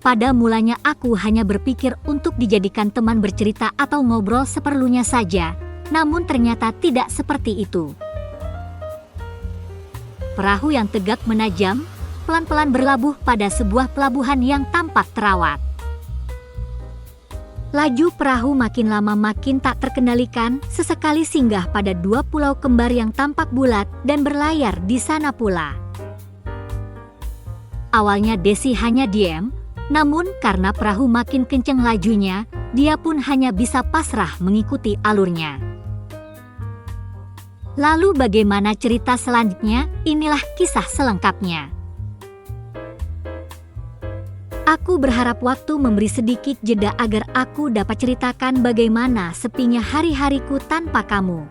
Pada mulanya aku hanya berpikir untuk dijadikan teman bercerita atau ngobrol seperlunya saja, namun ternyata tidak seperti itu. Perahu yang tegak menajam, pelan-pelan berlabuh pada sebuah pelabuhan yang tampak terawat. Laju perahu makin lama makin tak terkendalikan, sesekali singgah pada dua pulau kembar yang tampak bulat dan berlayar di sana pula. Awalnya Desi hanya diam, namun karena perahu makin kencang lajunya, dia pun hanya bisa pasrah mengikuti alurnya. Lalu bagaimana cerita selanjutnya? Inilah kisah selengkapnya. Aku berharap waktu memberi sedikit jeda agar aku dapat ceritakan bagaimana sepinya hari-hariku tanpa kamu.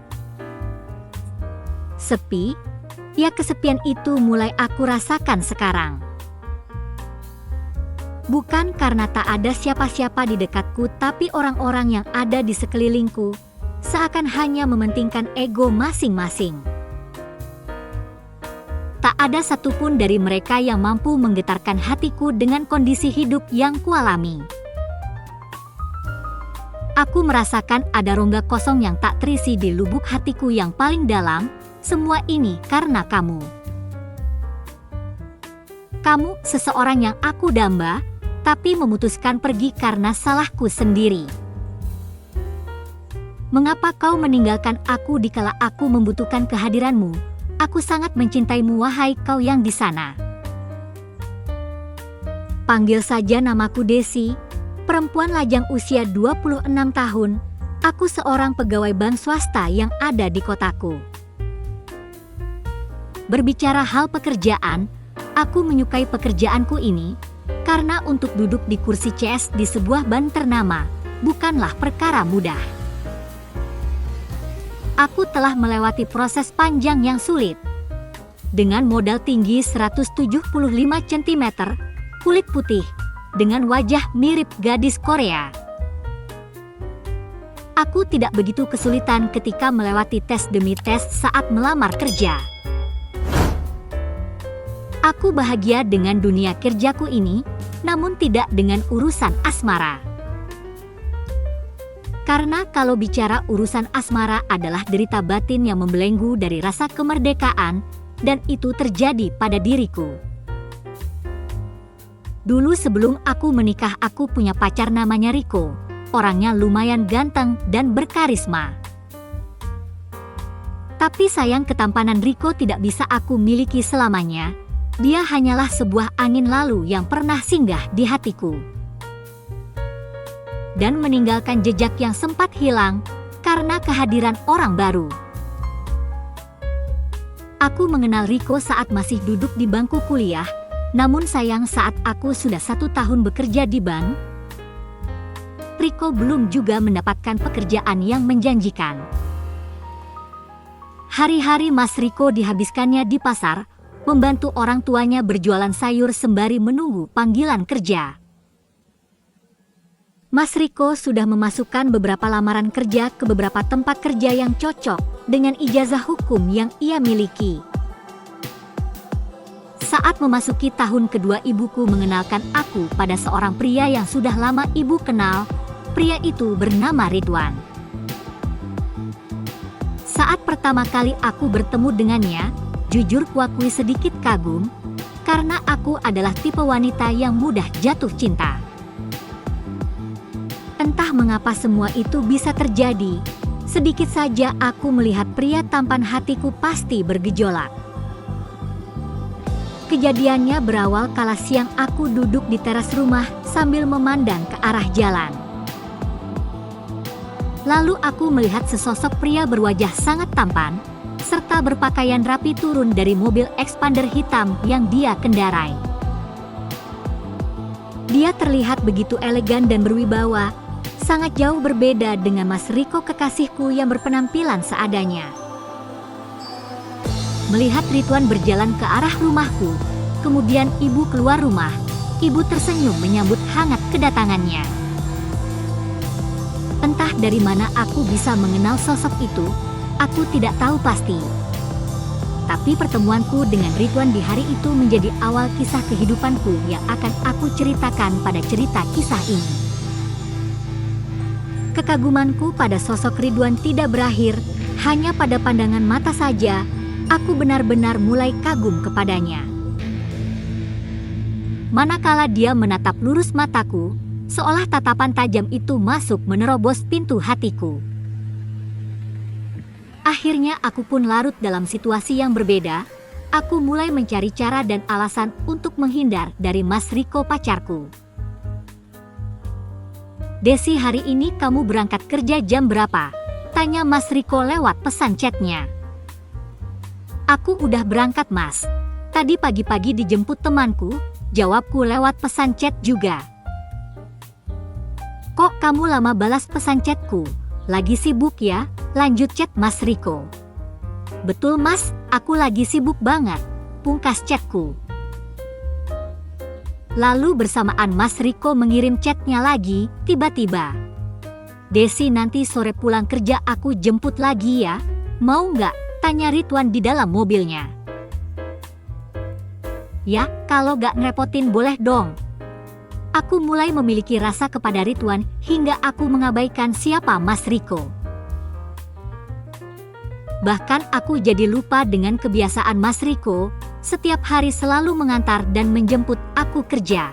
Sepi? Ya, kesepian itu mulai aku rasakan sekarang. Bukan karena tak ada siapa-siapa di dekatku, tapi orang-orang yang ada di sekelilingku seakan hanya mementingkan ego masing-masing. Tak ada satupun dari mereka yang mampu menggetarkan hatiku dengan kondisi hidup yang kualami. Aku merasakan ada rongga kosong yang tak terisi di lubuk hatiku yang paling dalam. Semua ini karena kamu. Kamu seseorang yang aku damba, tapi memutuskan pergi karena salahku sendiri. Mengapa kau meninggalkan aku dikala aku membutuhkan kehadiranmu? Aku sangat mencintaimu, wahai kau yang di sana. Panggil saja namaku Desi, perempuan lajang usia 26 tahun. Aku seorang pegawai bank swasta yang ada di kotaku. Berbicara hal pekerjaan, aku menyukai pekerjaanku ini, karena untuk duduk di kursi CS di sebuah bank ternama bukanlah perkara mudah. Aku telah melewati proses panjang yang sulit. Dengan modal tinggi 175 cm, kulit putih, dengan wajah mirip gadis Korea. Aku tidak begitu kesulitan ketika melewati tes demi tes saat melamar kerja. Aku bahagia dengan dunia kerjaku ini, namun tidak dengan urusan asmara. Karena kalau bicara urusan asmara adalah derita batin yang membelenggu dari rasa kemerdekaan, dan itu terjadi pada diriku. Dulu sebelum aku menikah, aku punya pacar namanya Riko. Orangnya lumayan ganteng dan berkarisma. Tapi sayang, ketampanan Riko tidak bisa aku miliki selamanya. Dia hanyalah sebuah angin lalu yang pernah singgah di hatiku dan meninggalkan jejak yang sempat hilang karena kehadiran orang baru. Aku mengenal Riko saat masih duduk di bangku kuliah, namun sayang saat aku sudah 1 tahun bekerja di bank, Riko belum juga mendapatkan pekerjaan yang menjanjikan. Hari-hari Mas Riko dihabiskannya di pasar, membantu orang tuanya berjualan sayur sembari menunggu panggilan kerja. Mas Riko sudah memasukkan beberapa lamaran kerja ke beberapa tempat kerja yang cocok dengan ijazah hukum yang ia miliki. Saat memasuki tahun kedua, ibuku mengenalkan aku pada seorang pria yang sudah lama ibu kenal. Pria itu bernama Ridwan. Saat pertama kali aku bertemu dengannya, jujur kuakui sedikit kagum, karena aku adalah tipe wanita yang mudah jatuh cinta. Entah mengapa semua itu bisa terjadi, sedikit saja aku melihat pria tampan, hatiku pasti bergejolak. Kejadiannya berawal kala siang aku duduk di teras rumah sambil memandang ke arah jalan. Lalu aku melihat sesosok pria berwajah sangat tampan, serta berpakaian rapi turun dari mobil expander hitam yang dia kendarai. Dia terlihat begitu elegan dan berwibawa, sangat jauh berbeda dengan Mas Riko kekasihku yang berpenampilan seadanya. Melihat Ridwan berjalan ke arah rumahku, kemudian ibu keluar rumah, ibu tersenyum menyambut hangat kedatangannya. Entah dari mana aku bisa mengenal sosok itu, aku tidak tahu pasti. Tapi pertemuanku dengan Ridwan di hari itu menjadi awal kisah kehidupanku yang akan aku ceritakan pada cerita kisah ini. Kekagumanku pada sosok Ridwan tidak berakhir hanya pada pandangan mata saja. Aku benar-benar mulai kagum kepadanya. Manakala dia menatap lurus mataku, seolah tatapan tajam itu masuk menerobos pintu hatiku. Akhirnya aku pun larut dalam situasi yang berbeda. Aku mulai mencari cara dan alasan untuk menghindar dari Mas Riko pacarku. "Desi, hari ini kamu berangkat kerja jam berapa?" tanya Mas Riko lewat pesan chatnya. "Aku udah berangkat, Mas. Tadi pagi-pagi dijemput temanku," jawabku lewat pesan chat juga. "Kok kamu lama balas pesan chatku? Lagi sibuk ya?" lanjut chat Mas Riko. "Betul, Mas, aku lagi sibuk banget," pungkas chatku. Lalu bersamaan Mas Riko mengirim chatnya lagi, tiba-tiba, "Desi, nanti sore pulang kerja aku jemput lagi ya, mau nggak?" tanya Ridwan di dalam mobilnya. "Ya, kalau gak ngerepotin boleh dong." Aku mulai memiliki rasa kepada Ridwan hingga aku mengabaikan siapa Mas Riko. Bahkan aku jadi lupa dengan kebiasaan Mas Riko, setiap hari selalu mengantar dan menjemput aku kerja.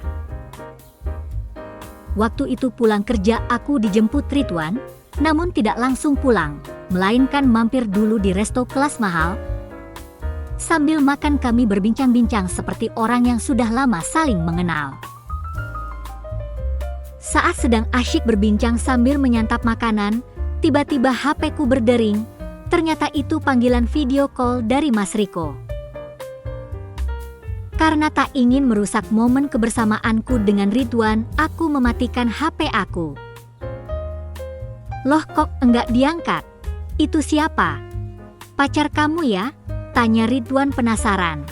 Waktu itu pulang kerja aku dijemput Ridwan, namun tidak langsung pulang, melainkan mampir dulu di resto kelas mahal. Sambil makan kami berbincang-bincang seperti orang yang sudah lama saling mengenal. Saat sedang asyik berbincang sambil menyantap makanan, tiba-tiba HP-ku berdering. Ternyata itu panggilan video call dari Mas Riko. Karena tak ingin merusak momen kebersamaanku dengan Ridwan, aku mematikan HP aku. "Loh, kok enggak diangkat? Itu siapa? Pacar kamu ya?" tanya Ridwan penasaran.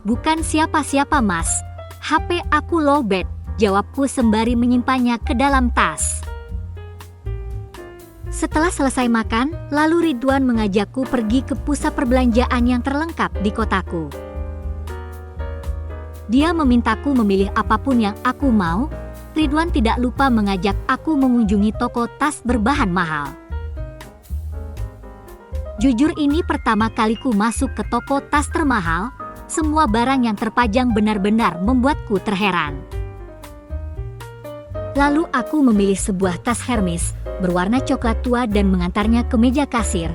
"Bukan siapa-siapa, Mas. HP aku lowbat," jawabku sembari menyimpannya ke dalam tas. Setelah selesai makan, lalu Ridwan mengajakku pergi ke pusat perbelanjaan yang terlengkap di kotaku. Dia memintaku memilih apapun yang aku mau. Ridwan tidak lupa mengajak aku mengunjungi toko tas berbahan mahal. Jujur, ini pertama kaliku masuk ke toko tas termahal. Semua barang yang terpajang benar-benar membuatku terheran. Lalu aku memilih sebuah tas Hermes berwarna coklat tua dan mengantarnya ke meja kasir.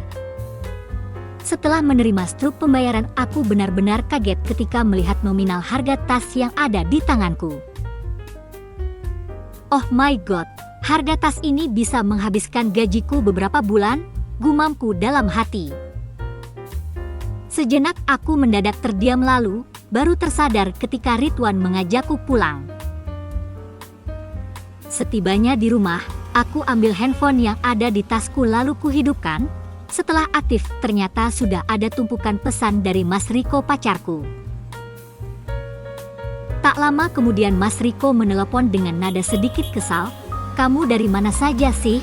Setelah menerima struk pembayaran, aku benar-benar kaget ketika melihat nominal harga tas yang ada di tanganku. "Oh my god, harga tas ini bisa menghabiskan gajiku beberapa bulan," gumamku dalam hati. Sejenak aku mendadak terdiam, lalu baru tersadar ketika Ridwan mengajakku pulang. Setibanya di rumah, aku ambil handphone yang ada di tasku lalu kuhidupkan. Setelah aktif, ternyata sudah ada tumpukan pesan dari Mas Riko pacarku. Tak lama kemudian Mas Riko menelepon dengan nada sedikit kesal. "Kamu dari mana saja sih?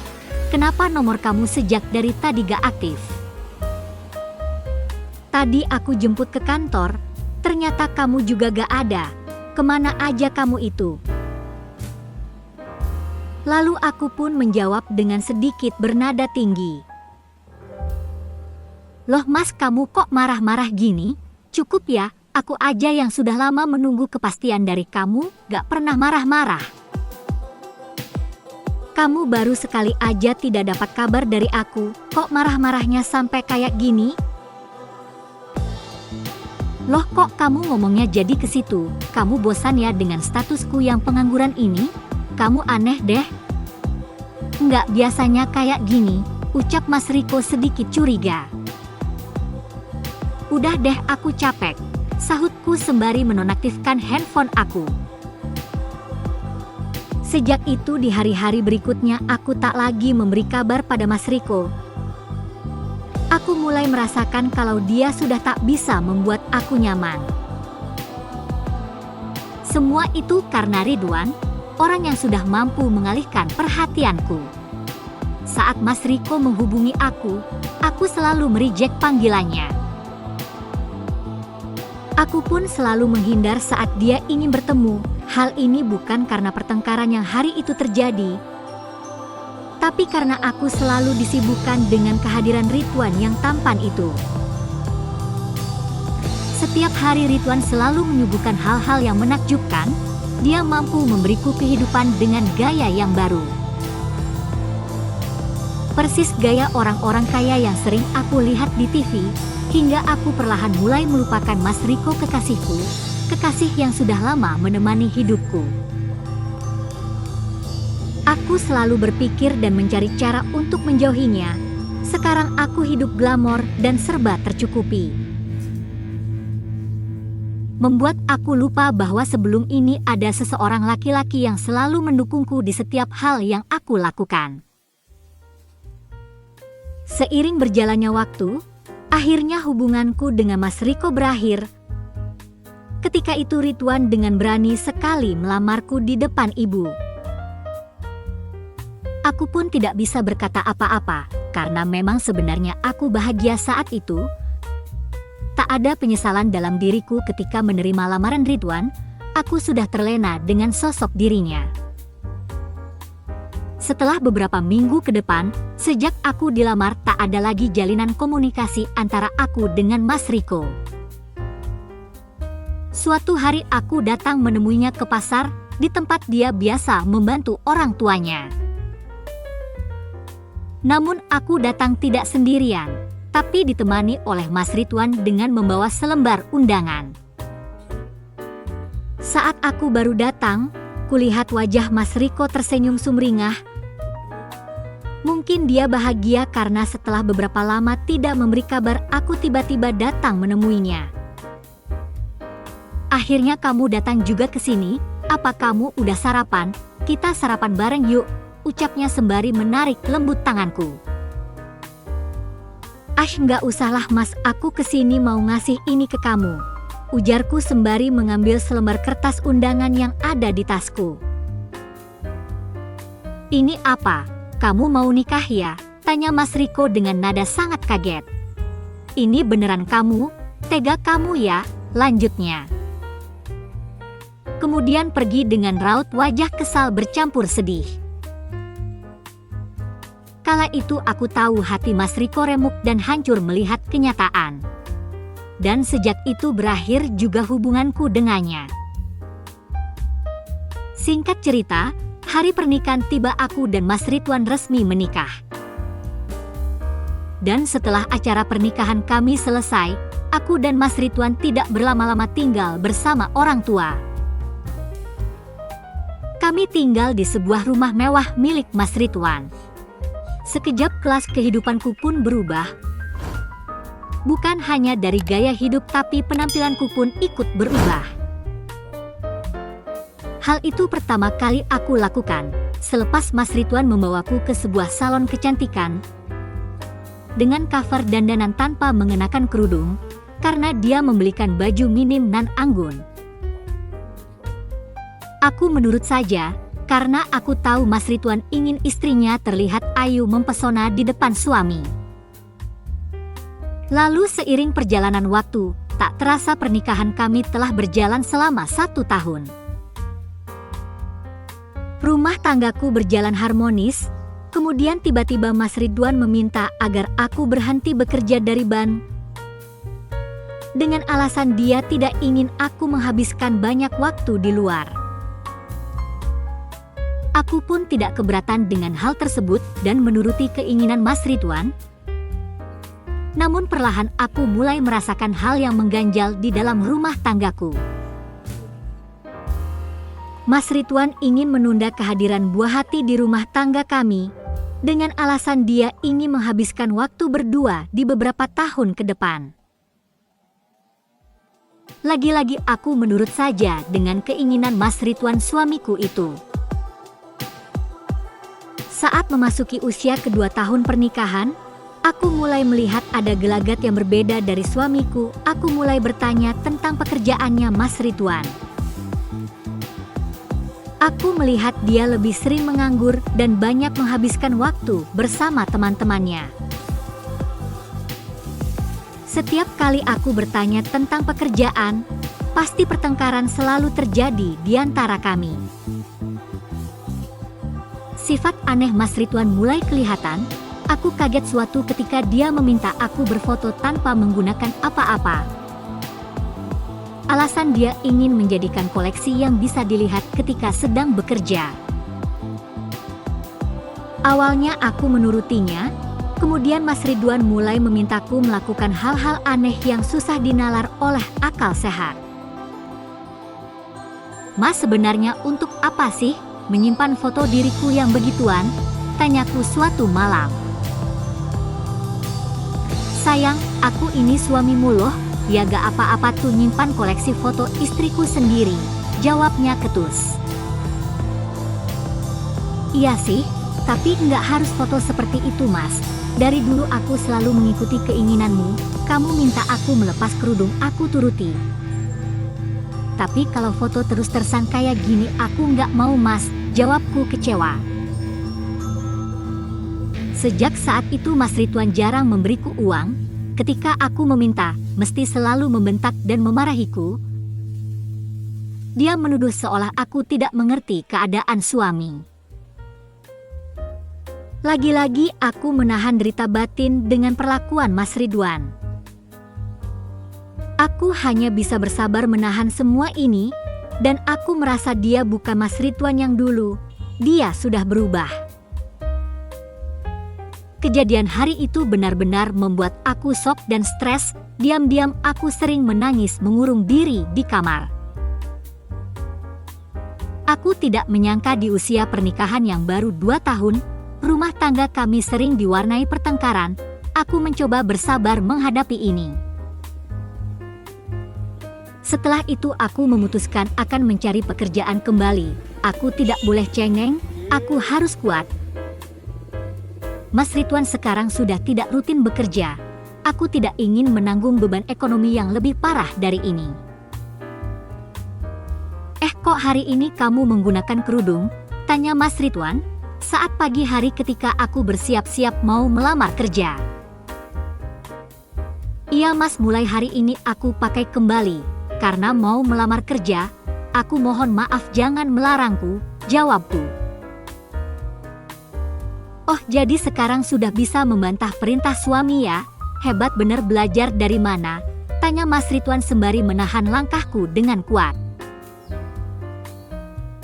Kenapa nomor kamu sejak dari tadi gak aktif?" "Tadi aku jemput ke kantor, ternyata kamu juga gak ada. Kemana aja kamu itu?" Lalu aku pun menjawab dengan sedikit bernada tinggi. "Loh Mas, kamu kok marah-marah gini? Cukup ya, aku aja yang sudah lama menunggu kepastian dari kamu, gak pernah marah-marah. Kamu baru sekali aja tidak dapat kabar dari aku, kok marah-marahnya sampai kayak gini?" "Loh, kok kamu ngomongnya jadi ke situ? Kamu bosan ya dengan statusku yang pengangguran ini? Kamu aneh deh." "Nggak biasanya kayak gini," ucap Mas Riko sedikit curiga. "Udah deh, aku capek," sahutku sembari menonaktifkan handphone aku. Sejak itu di hari-hari berikutnya aku tak lagi memberi kabar pada Mas Riko. Aku mulai merasakan kalau dia sudah tak bisa membuat aku nyaman. Semua itu karena Ridwan, orang yang sudah mampu mengalihkan perhatianku. saat Mas Riko menghubungi aku selalu mereject panggilannya. Aku pun selalu menghindar saat dia ingin bertemu. Hal ini bukan karena pertengkaran yang hari itu terjadi, tapi karena aku selalu disibukkan dengan kehadiran Ridwan yang tampan itu. Setiap hari Ridwan selalu menyuguhkan hal-hal yang menakjubkan. Dia mampu memberiku kehidupan dengan gaya yang baru. Persis gaya orang-orang kaya yang sering aku lihat di TV, hingga aku perlahan mulai melupakan Mas Riko kekasihku, kekasih yang sudah lama menemani hidupku. Aku selalu berpikir dan mencari cara untuk menjauhinya. Sekarang aku hidup glamor dan serba tercukupi. Membuat aku lupa bahwa sebelum ini ada seseorang laki-laki yang selalu mendukungku di setiap hal yang aku lakukan. Seiring berjalannya waktu, akhirnya hubunganku dengan Mas Riko berakhir. Ketika itu Ridwan dengan berani sekali melamarku di depan ibu. Aku pun tidak bisa berkata apa-apa, karena memang sebenarnya aku bahagia saat itu. Tak ada penyesalan dalam diriku ketika menerima lamaran Ridwan. Aku sudah terlena dengan sosok dirinya. Setelah beberapa minggu ke depan, sejak aku dilamar tak ada lagi jalinan komunikasi antara aku dengan Mas Riko. Suatu hari aku datang menemuinya ke pasar, di tempat dia biasa membantu orang tuanya. Namun aku datang tidak sendirian, tapi ditemani oleh Mas Ridwan dengan membawa selembar undangan. Saat aku baru datang, kulihat wajah Mas Riko tersenyum sumringah. Mungkin dia bahagia karena setelah beberapa lama tidak memberi kabar, aku tiba-tiba datang menemuinya. Akhirnya kamu datang juga ke sini. Apa kamu udah sarapan? Kita sarapan bareng yuk, ucapnya sembari menarik lembut tanganku. Nggak usahlah mas, aku kesini mau ngasih ini ke kamu, ujarku sembari mengambil selembar kertas undangan yang ada di tasku. Ini apa? Kamu mau nikah ya? Tanya Mas Riko dengan nada sangat kaget. Ini beneran kamu? Tega kamu ya? Lanjutnya. Kemudian pergi dengan raut wajah kesal bercampur sedih. Kala itu aku tahu hati Mas Riko remuk dan hancur melihat kenyataan. Dan sejak itu berakhir juga hubunganku dengannya. Singkat cerita, hari pernikahan tiba, aku dan Mas Ridwan resmi menikah. Dan setelah acara pernikahan kami selesai, aku dan Mas Ridwan tidak berlama-lama tinggal bersama orang tua. Kami tinggal di sebuah rumah mewah milik Mas Ridwan. Sekejap kelas kehidupanku pun berubah. Bukan hanya dari gaya hidup, tapi penampilanku pun ikut berubah. Hal itu pertama kali aku lakukan selepas Mas Ridwan membawaku ke sebuah salon kecantikan dengan cover dandanan tanpa mengenakan kerudung, karena dia membelikan baju minim nan anggun. Aku menurut saja, karena aku tahu Mas Ridwan ingin istrinya terlihat ayu mempesona di depan suami. Lalu seiring perjalanan waktu, tak terasa pernikahan kami telah berjalan selama 1 tahun. Rumah tanggaku berjalan harmonis, kemudian tiba-tiba Mas Ridwan meminta agar aku berhenti bekerja dari Ban. Dengan alasan dia tidak ingin aku menghabiskan banyak waktu di luar. Aku pun tidak keberatan dengan hal tersebut dan menuruti keinginan Mas Ridwan. Namun perlahan aku mulai merasakan hal yang mengganjal di dalam rumah tanggaku. Mas Ridwan ingin menunda kehadiran buah hati di rumah tangga kami, dengan alasan dia ingin menghabiskan waktu berdua di beberapa tahun ke depan. Lagi-lagi aku menurut saja dengan keinginan Mas Ridwan suamiku itu. Saat memasuki usia kedua tahun pernikahan, aku mulai melihat ada gelagat yang berbeda dari suamiku. Aku mulai bertanya tentang pekerjaannya Mas Ridwan. Aku melihat dia lebih sering menganggur dan banyak menghabiskan waktu bersama teman-temannya. Setiap kali aku bertanya tentang pekerjaan, pasti pertengkaran selalu terjadi di antara kami. Sifat aneh Mas Ridwan mulai kelihatan. Aku kaget suatu ketika dia meminta aku berfoto tanpa menggunakan apa-apa. Alasan dia ingin menjadikan koleksi yang bisa dilihat ketika sedang bekerja. Awalnya aku menurutinya, kemudian Mas Ridwan mulai memintaku melakukan hal-hal aneh yang susah dinalar oleh akal sehat. Mas, sebenarnya untuk apa sih menyimpan foto diriku yang begituan? Tanyaku suatu malam. Sayang, aku ini suamimu loh. Ya gak apa-apa tuh nyimpan koleksi foto istriku sendiri, jawabnya ketus. Iya sih, tapi nggak harus foto seperti itu Mas. Dari dulu aku selalu mengikuti keinginanmu, kamu minta aku melepas kerudung, aku turuti. Tapi kalau foto terus-terusan kayak gini aku nggak mau Mas, jawabku kecewa. Sejak saat itu Mas Ridwan jarang memberiku uang. Ketika aku meminta, mesti selalu membentak dan memarahiku. Dia menuduh seolah aku tidak mengerti keadaan suami. Lagi-lagi aku menahan derita batin dengan perlakuan Mas Ridwan. Aku hanya bisa bersabar menahan semua ini, dan aku merasa dia bukan Mas Ridwan yang dulu. Dia sudah berubah. Kejadian hari itu benar-benar membuat aku shock dan stres. Diam-diam aku sering menangis mengurung diri di kamar. Aku tidak menyangka di usia pernikahan yang baru 2 tahun, rumah tangga kami sering diwarnai pertengkaran. Aku mencoba bersabar menghadapi ini. Setelah itu aku memutuskan akan mencari pekerjaan kembali. Aku tidak boleh cengeng, aku harus kuat. Mas Ridwan sekarang sudah tidak rutin bekerja. Aku tidak ingin menanggung beban ekonomi yang lebih parah dari ini. Kok hari ini kamu menggunakan kerudung? Tanya Mas Ridwan, saat pagi hari ketika aku bersiap-siap mau melamar kerja. Iya Mas, mulai hari ini aku pakai kembali. Karena mau melamar kerja, aku mohon maaf jangan melarangku, jawabku. Oh, jadi sekarang sudah bisa membantah perintah suami ya? Hebat bener, belajar dari mana? Tanya Mas Ridwan sembari menahan langkahku dengan kuat.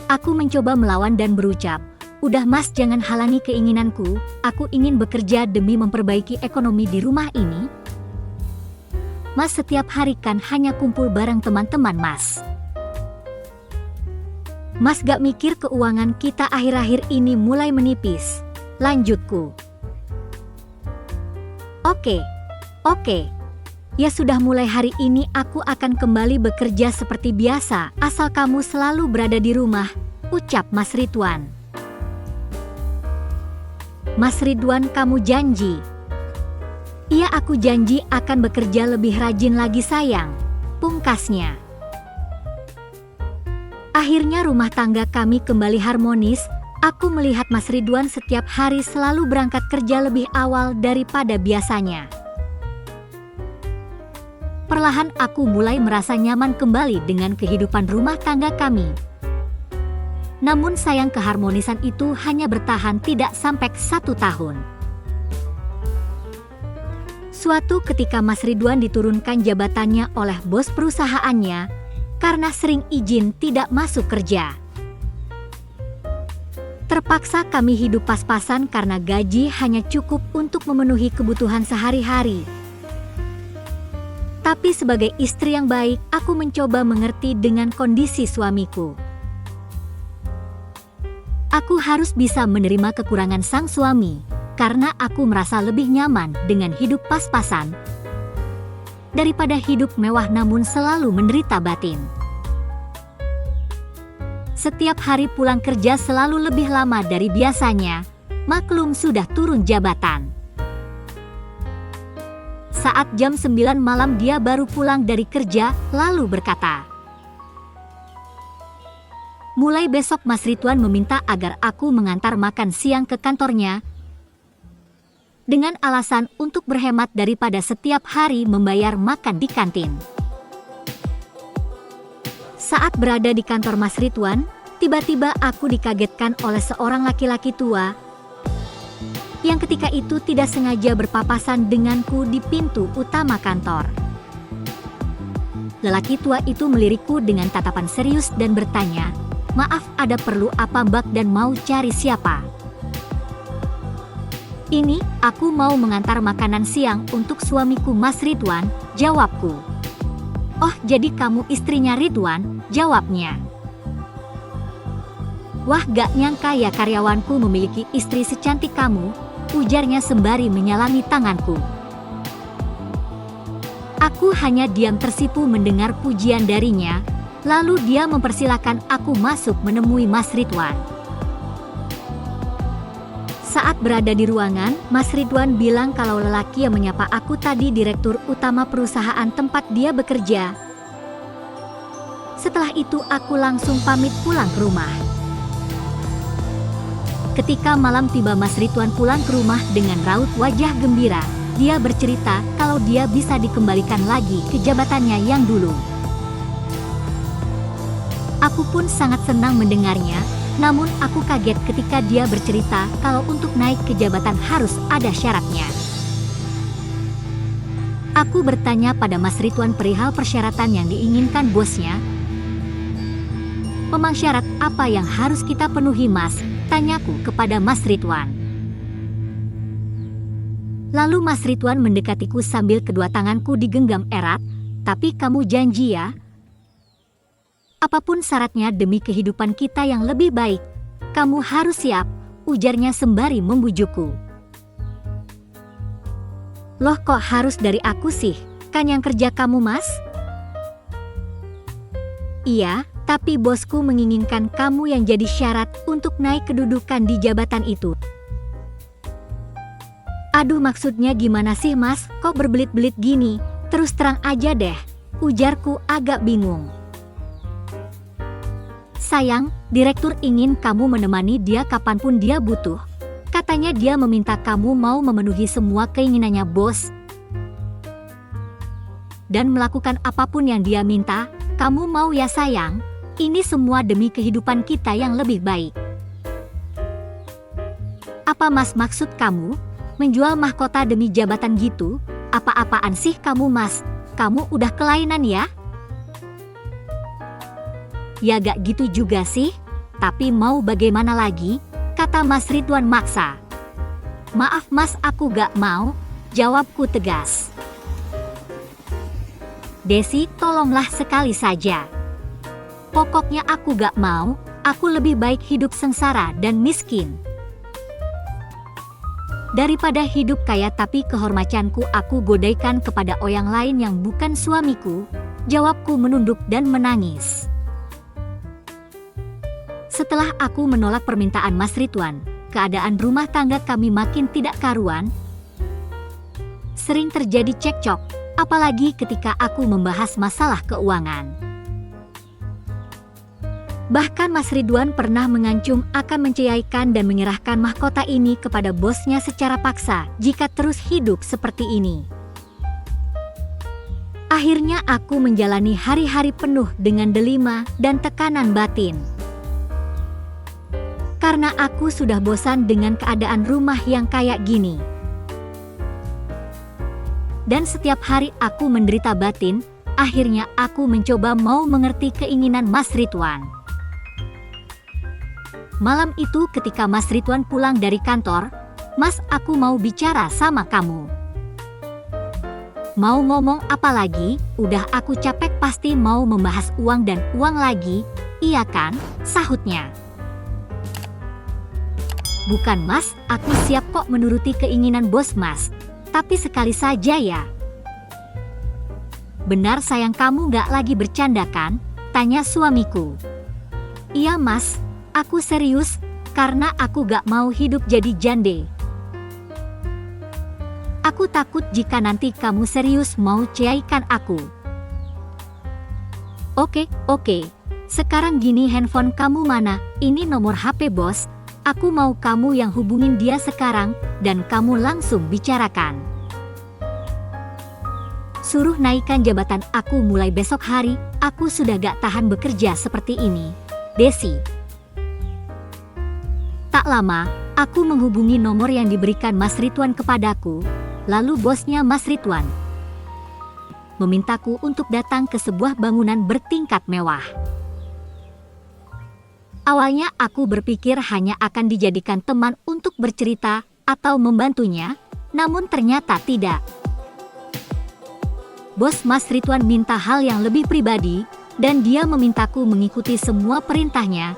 Aku mencoba melawan dan berucap, udah Mas, jangan halangi keinginanku. Aku ingin bekerja demi memperbaiki ekonomi di rumah ini. Mas, setiap hari kan hanya kumpul bareng teman-teman Mas. Mas gak mikir keuangan kita akhir-akhir ini mulai menipis, lanjutku. Oke. Ya sudah, mulai hari ini aku akan kembali bekerja seperti biasa, asal kamu selalu berada di rumah, ucap Mas Ridwan. Mas Ridwan, kamu janji? Iya, aku janji akan bekerja lebih rajin lagi sayang, pungkasnya. Akhirnya rumah tangga kami kembali harmonis. Aku melihat Mas Ridwan setiap hari selalu berangkat kerja lebih awal daripada biasanya. Perlahan aku mulai merasa nyaman kembali dengan kehidupan rumah tangga kami. Namun sayang, keharmonisan itu hanya bertahan tidak sampai 1 tahun. Suatu ketika Mas Ridwan diturunkan jabatannya oleh bos perusahaannya karena sering izin tidak masuk kerja. Terpaksa kami hidup pas-pasan karena gaji hanya cukup untuk memenuhi kebutuhan sehari-hari. Tapi sebagai istri yang baik, aku mencoba mengerti dengan kondisi suamiku. Aku harus bisa menerima kekurangan sang suami, karena aku merasa lebih nyaman dengan hidup pas-pasan daripada hidup mewah namun selalu menderita batin. Setiap hari pulang kerja selalu lebih lama dari biasanya, maklum sudah turun jabatan. Saat jam 9 malam dia baru pulang dari kerja, lalu berkata, Mulai besok Mas Ridwan meminta agar aku mengantar makan siang ke kantornya, dengan alasan untuk berhemat daripada setiap hari membayar makan di kantin. Saat berada di kantor Mas Ridwan, tiba-tiba aku dikagetkan oleh seorang laki-laki tua yang ketika itu tidak sengaja berpapasan denganku di pintu utama kantor. Lelaki tua itu melirikku dengan tatapan serius dan bertanya, "Maaf, ada perlu apa Mbak dan mau cari siapa?" "Ini, aku mau mengantar makanan siang untuk suamiku Mas Ridwan," jawabku. "Oh, jadi kamu istrinya Ridwan?" jawabnya. "Wah, gak nyangka ya karyawanku memiliki istri secantik kamu," ujarnya sembari menyalami tanganku. Aku hanya diam tersipu mendengar pujian darinya, lalu dia mempersilahkan aku masuk menemui Mas Ridwan. Saat berada di ruangan, Mas Ridwan bilang kalau lelaki yang menyapa aku tadi direktur utama perusahaan tempat dia bekerja. Setelah itu aku langsung pamit pulang ke rumah. Ketika malam tiba, Mas Ridwan pulang ke rumah dengan raut wajah gembira. Dia bercerita kalau dia bisa dikembalikan lagi ke jabatannya yang dulu. Aku pun sangat senang mendengarnya, namun aku kaget ketika dia bercerita kalau untuk naik ke jabatan harus ada syaratnya. Aku bertanya pada Mas Ridwan perihal persyaratan yang diinginkan bosnya. "Memang syarat apa yang harus kita penuhi, Mas?" tanyaku kepada Mas Ridwan. Lalu Mas Ridwan mendekatiku sambil kedua tanganku digenggam erat, "Tapi kamu janji ya? Apapun syaratnya demi kehidupan kita yang lebih baik, kamu harus siap," ujarnya sembari membujukku. "Loh, kok harus dari aku sih? Kan yang kerja kamu, Mas?" "Iya, tapi bosku menginginkan kamu yang jadi syarat untuk naik kedudukan di jabatan itu." "Aduh, maksudnya gimana sih Mas? Kok berbelit-belit gini? Terus terang aja deh," ujarku agak bingung. "Sayang, direktur ingin kamu menemani dia kapanpun dia butuh. Katanya dia meminta kamu mau memenuhi semua keinginannya bos dan melakukan apapun yang dia minta. Kamu mau ya sayang? Ini semua demi kehidupan kita yang lebih baik." "Apa Mas maksud kamu? Menjual mahkota demi jabatan gitu? Apa-apaan sih kamu Mas? Kamu udah kelainan ya?" "Ya gak gitu juga sih, tapi mau bagaimana lagi?" kata Mas Ridwan maksa. "Maaf Mas, aku gak mau," jawabku tegas. "Desi, tolonglah sekali saja. Pokoknya aku gak mau, aku lebih baik hidup sengsara dan miskin daripada hidup kaya tapi kehormatanku aku godaikan kepada orang lain yang bukan suamiku," jawabku menunduk dan menangis. Setelah aku menolak permintaan Mas Ridwan, keadaan rumah tangga kami makin tidak karuan. Sering terjadi cekcok, apalagi ketika aku membahas masalah keuangan. Bahkan Mas Ridwan pernah mengancam akan menceraikan dan menyerahkan mahkota ini kepada bosnya secara paksa jika terus hidup seperti ini. Akhirnya aku menjalani hari-hari penuh dengan delima dan tekanan batin. Karena aku sudah bosan dengan keadaan rumah yang kayak gini. Dan setiap hari aku menderita batin, akhirnya aku mencoba mau mengerti keinginan Mas Ridwan. Malam itu ketika Mas Ridwan pulang dari kantor, "Mas, aku mau bicara sama kamu." "Mau ngomong apa lagi? Udah aku capek pasti mau membahas uang dan uang lagi, iya kan?" sahutnya. "Bukan Mas, aku siap kok menuruti keinginan bos Mas. Tapi sekali saja ya." "Benar sayang, kamu gak lagi bercanda kan?" tanya suamiku. "Iya Mas, aku serius, karena aku gak mau hidup jadi jande. Aku takut jika nanti kamu serius mau ceraikan aku." Oke, Sekarang gini, handphone kamu mana? Ini nomor HP bos. Aku mau kamu yang hubungin dia sekarang, dan kamu langsung bicarakan. Suruh naikkan jabatan aku mulai besok hari. Aku sudah gak tahan bekerja seperti ini. Desi. Tak lama, aku menghubungi nomor yang diberikan Mas Ridwan kepadaku. Lalu bosnya Mas Ridwan memintaku untuk datang ke sebuah bangunan bertingkat mewah. Awalnya aku berpikir hanya akan dijadikan teman untuk bercerita atau membantunya, namun ternyata tidak. Bos Mas Ridwan minta hal yang lebih pribadi, dan dia memintaku mengikuti semua perintahnya.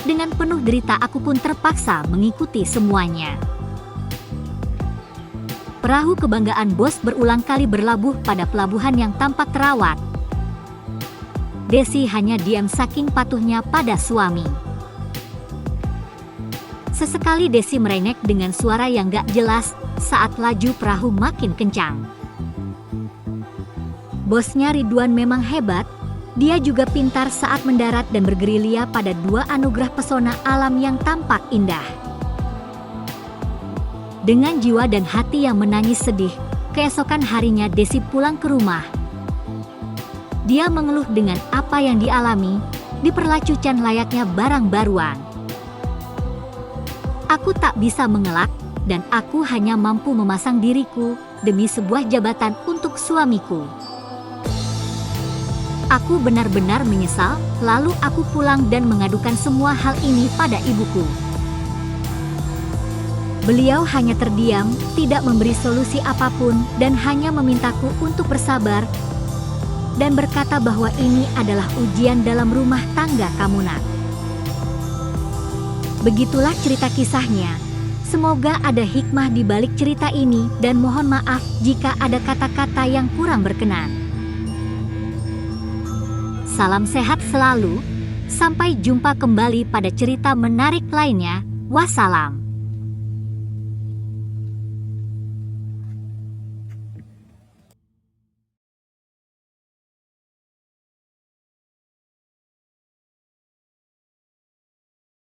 Dengan penuh derita aku pun terpaksa mengikuti semuanya. Perahu kebanggaan bos berulang kali berlabuh pada pelabuhan yang tampak terawat. Desi hanya diam saking patuhnya pada suami. Sesekali Desi merengek dengan suara yang gak jelas saat laju perahu makin kencang. Bosnya Ridwan memang hebat, dia juga pintar saat mendarat dan bergerilya pada dua anugerah pesona alam yang tampak indah. Dengan jiwa dan hati yang menangis sedih, keesokan harinya Desi pulang ke rumah. Dia mengeluh dengan apa yang dialami, diperlakukan layaknya barang baruan. Aku tak bisa mengelak, dan aku hanya mampu memasang diriku demi sebuah jabatan untuk suamiku. Aku benar-benar menyesal, lalu aku pulang dan mengadukan semua hal ini pada ibuku. Beliau hanya terdiam, tidak memberi solusi apapun, dan hanya memintaku untuk bersabar, dan berkata bahwa ini adalah ujian dalam rumah tangga kamu nak. Begitulah cerita kisahnya. Semoga ada hikmah di balik cerita ini dan mohon maaf jika ada kata-kata yang kurang berkenan. Salam sehat selalu. Sampai jumpa kembali pada cerita menarik lainnya. Wassalam.